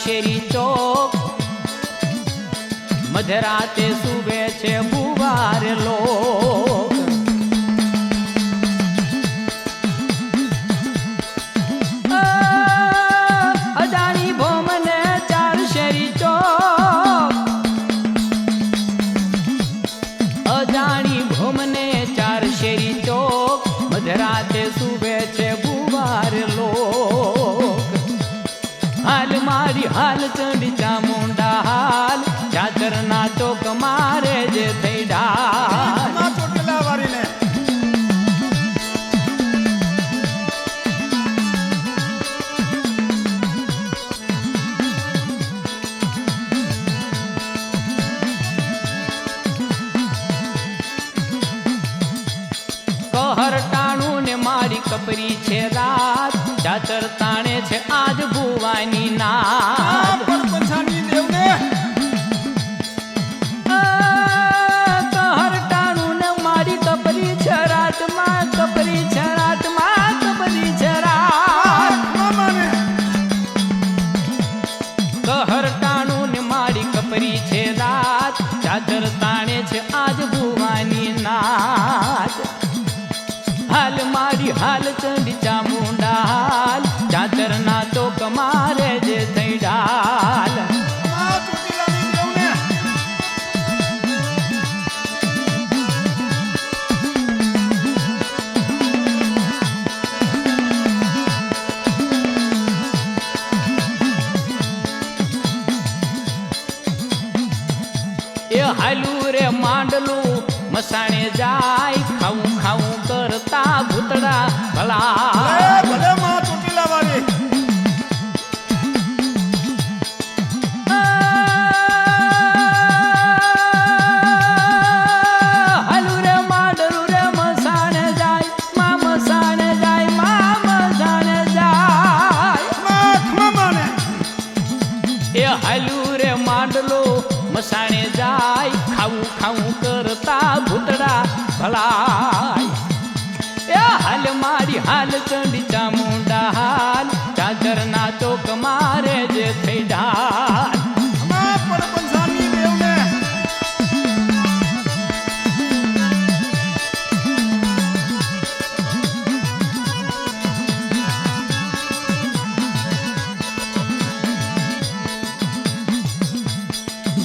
શેરી ચોક મધરાતે સુવે છે બુવાર લોક અજાણી ભોમને ચાર શેરી ચોક અજાણી ભોમને ચાર શેરી ચોક મધરાતે સુવે છે બુવાર લોક હાલ મારી હાલ ચંડી ચામુંડા હાલ ચાદર ના ચોક મારે જે થઈ ડાલ ચોટીલા વાળીને કહર ટાણું ને મારી કપરી છે રાત ચાદર તાણે છે આજ ભુવાની નાદ પંચાની દેવને કહર ટાણું ને મારી કપરી છે રાતમાં કપરી છે રાતમાં કપરી છે રાત મામાને કહર ટાણું ને મારી કપરી છે રાત ચાદર તાણે છે આજ ભુવાની નાદ હાલ મારી હાલ ચંડી ચામુંડા હાલ ચાદર ના ચોક મારે જે થઈ ડાલ ચોટીલાની દેવને એ હાલું રે માંડલું મસાણે જાય ખાવું ખાવું કરતા ભૂતડા ભલા ભલે માં ચોટીલા વાળી હાલું રે માંડલું રે મસાણે જાય માં મસાણે જાય માં મસાણે જાય મામાને એ હાલું રે માંડલો મસાણે જાય ખાવું ખાવું કરતા ભૂતડા ભલાય એ હાલ મારી હાલ ચંડી ચામુંડા હાલ ચાદર ના ચોક મારે જે થઈ ડાલ પંચાની દેવને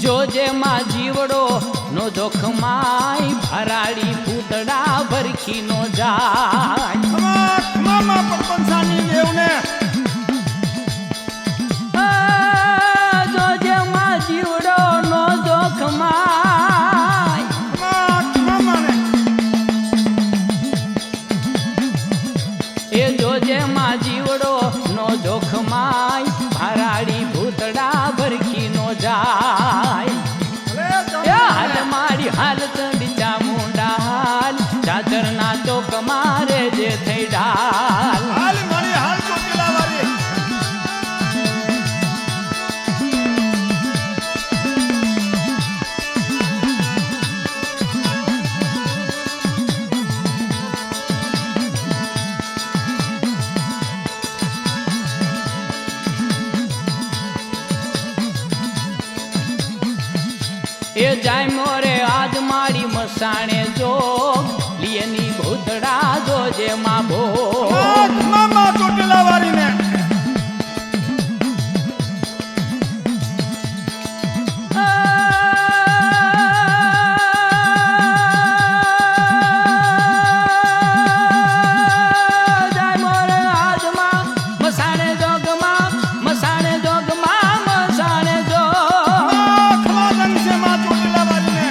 જોજે માં જીવડો નો જોખમાય ભરાડી પૂતડા ભરખી નો જાય મામા પંચાની દેવને જોજે માં જીવડો નો જોખમાય મામાને એ જોજે માં જીવડો નો જોખમાય ભરાડી ભૂતડા ભરખી નો જાય હાલ મારી હાલ ચંડી ચામુંડા હાલ ચાદર ના ચોક મારે જે થઈ ડાલ હાલ મારી હાલ ચોટીલા વાળી એ જાય મોરે આજ મારી મસાણે જોગ લીએની ભૂતડા જોજે માં ભોગ મામા ચોટીલા વાળીને જાય મોરે આજ માં મસાણે જોગમાં મસાણે જોગમાં મસાણે જોગ રંગ છે માં ચોટીલા વાળીને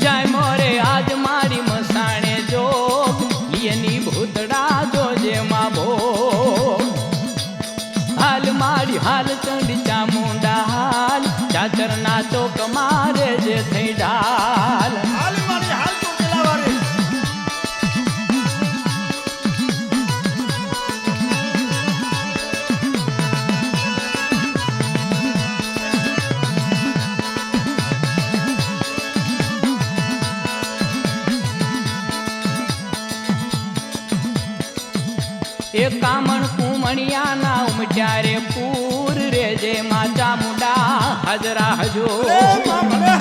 જાય મોરે આજ મારી મસાણે જોગ લીએની ભૂતડા જોજે માં ભોગ હાલ મારી હાલ ચંડી ચામુંડા હાલ ચાદર ના ચોક મારે જે થઈ ડાલ હાલ મારી હાલ ચોટીલા વાળી એ કામણ કુમણિયા ના ઉમટી ઉમટ્યા રે પૂર રે જે માં ચામુંડા હાજરા હજો એ માં ભલે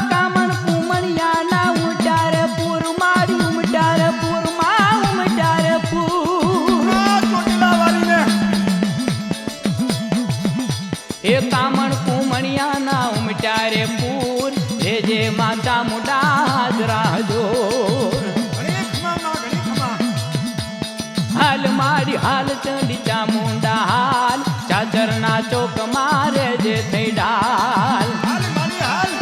કામણ કુમણિયા ના ઉમટ્યા રે પૂર મારી ઉમટ્યા રે પૂર માં ઉમટ્યા રે પૂર આ ચોટીલા વાળીને એ કામણ કુમણિયા ના ઉમટ્યા રે પૂર રે જે માં ચામુંડા હાજરા હજો ઘણી ખમા માં ઘણી ખમા હાલ મારી હાલ ચંડી ચામુંડા હાલ ચાચરના ચોક મારે જે થઈ ડાલ હાલ મારી હાલ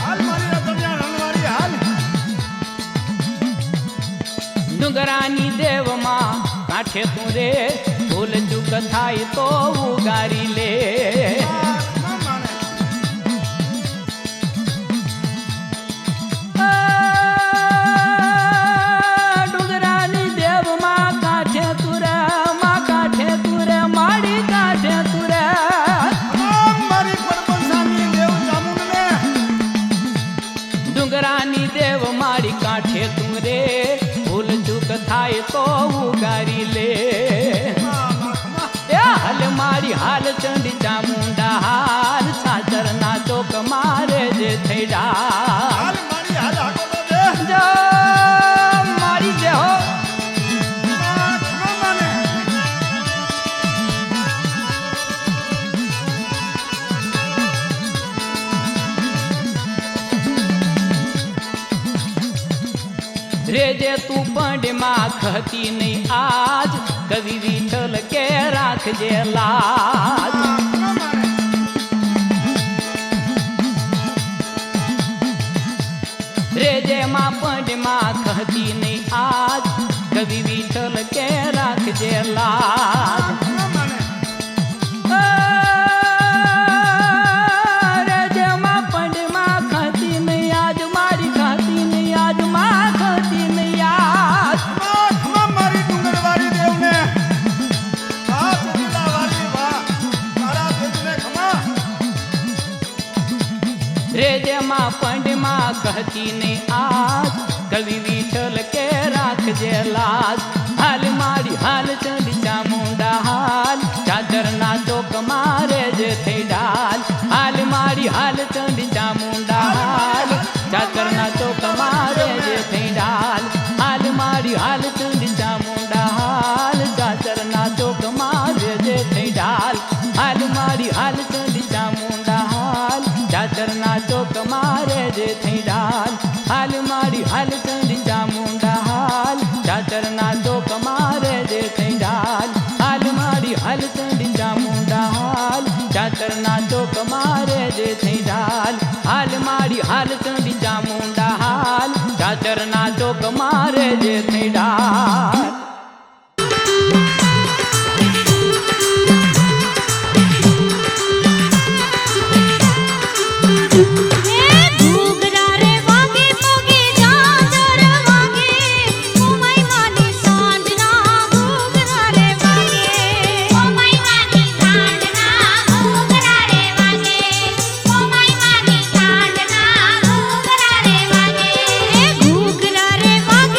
હાલ મારી રતનિયા રણવાળી હાલ ડુંગરાની દેવમાં કાંઠે તું રે ભૂલ ચૂક થાય તો ઉગારી લે આ ખમા માને ડુંગરાની દેવમાં કાંઠે તું રે માં કાંઠે તું રે માડી કાંઠે તું રે તમામ મારી પરબંસાની દેવ ચામુંડને ડુંગરાની દેવ મારી કાંઠે તું રે ભૂલ ચૂક થાય તો ઉગારી લે માં ખમા એ હાલ મારી હાલ ચંડી ચામુંડા હાલ સાચરના ચોક મારે જે થઈ ડાલ હાલ મારી હાલ હાકો તો દે જો મારી જે હો આ ખમા માને રે જે તું પંડમાં ખતી નહીં આજ કવિ વિઠ્ઠલ કે રાખજે લાજ આ ખમા માને રે જે માં પંડમાં ખતી નહીં આજ કવિ વિઠ્ઠલ કે રાખજે લાજ ખમા માને રે જે માં પંડમાં ખતી નહીં આજ મારી ખતી નહીં આજ માં ખતી નહીં આજ ખમા મારી ડુંગરવાળી દેવને આ ચોટીલા વાળી વાહ મારા દેવને ખમા રે જે માં પંડમાં કહતી ને આજ કવિ વિઠ્ઠલ કે રાખજે લાજ હાલ મારી હાલ ચંડી ચામુંડા હાલ ચાદરના ચોક મારે જે થઈ ડાલ હાલ મારી હાલ ચંડી ચામુંડા હાલ ચાદરના ચોક મારે જે થઈ ડાલ હાલ મારી હાલ ચંડી ચામુંડા હાલ ચાદરના ચોક મારે જે થઈ ડાલ હાલ મારી હાલ ચંડી ચામુંડા હાલ ચાદરના ચોક મારે જે થઈ ડાલ હાલ મારી હાલ ચંડી ચામુંડા હાલ ચાદરના ચોક મારે જે થઈ ડાલ હાલ મારી હાલ ચંડી ચામુંડા હાલ ચાદરના ચોક મારે જે થઈ ડાલ હાલ મારી હાલ ચંડી ચામુંડા હાલ ચાદરના ચોક મારે જે થઈ ડાલ ઘૂઘરા રે વાગે મોગે ઝાંઝર વાગે ઉમઈ માની સાંજના ઘૂઘરા રે વાગે ઉમઈ માની સાંજના ઘૂઘરા રે વાગે ઉમઈ માની સાંજના ઘૂઘરા રે વાગે ઘૂઘરા રે વાગે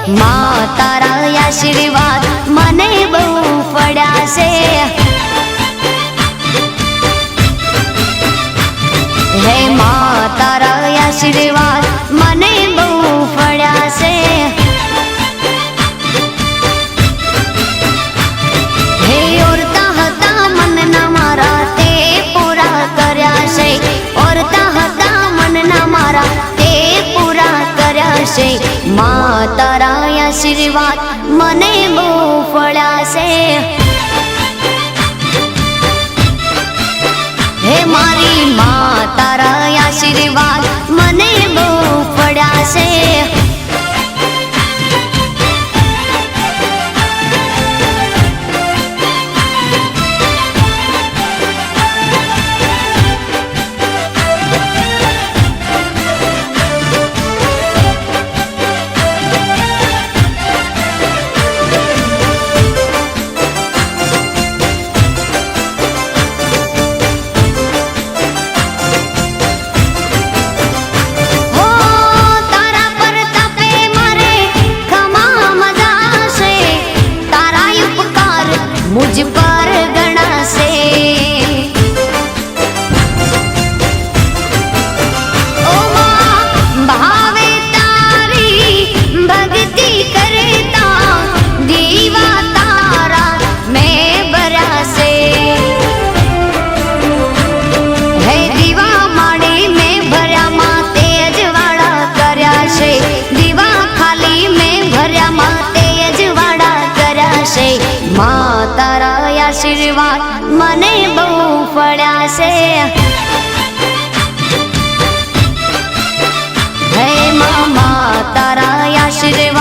માં તારા આશીર્વાદ મને બહુ પડ્યા છે. હે માં તારા આશીર્વાદ મને બહુ પડ્યા છે. હે ઓરતા હતા મનના મારા તે પૂરા કર્યા છે. ઓરતા હતા મનના મારા તે પૂરા કર્યા છે. માં તારા આશીર્વાદ મને બહુ પડ્યા છે. હે મારી માં તારા આશીર્વાદ મને બહુ પડ્યા છે. मुझ पर गणा से ओ मां भावे तारी भक्ति करता दीवा तारा मैं बरा से. है दीवा माड़ी में भर्या मां तेजवाड़ा कर्या છે. दीवा खाली में भर्या मां तेजवाड़ा કર્યા છે. માં તારા આશીર્વાદ મને બહુ પડ્યા છે. હે માં તારા આશીર્વાદ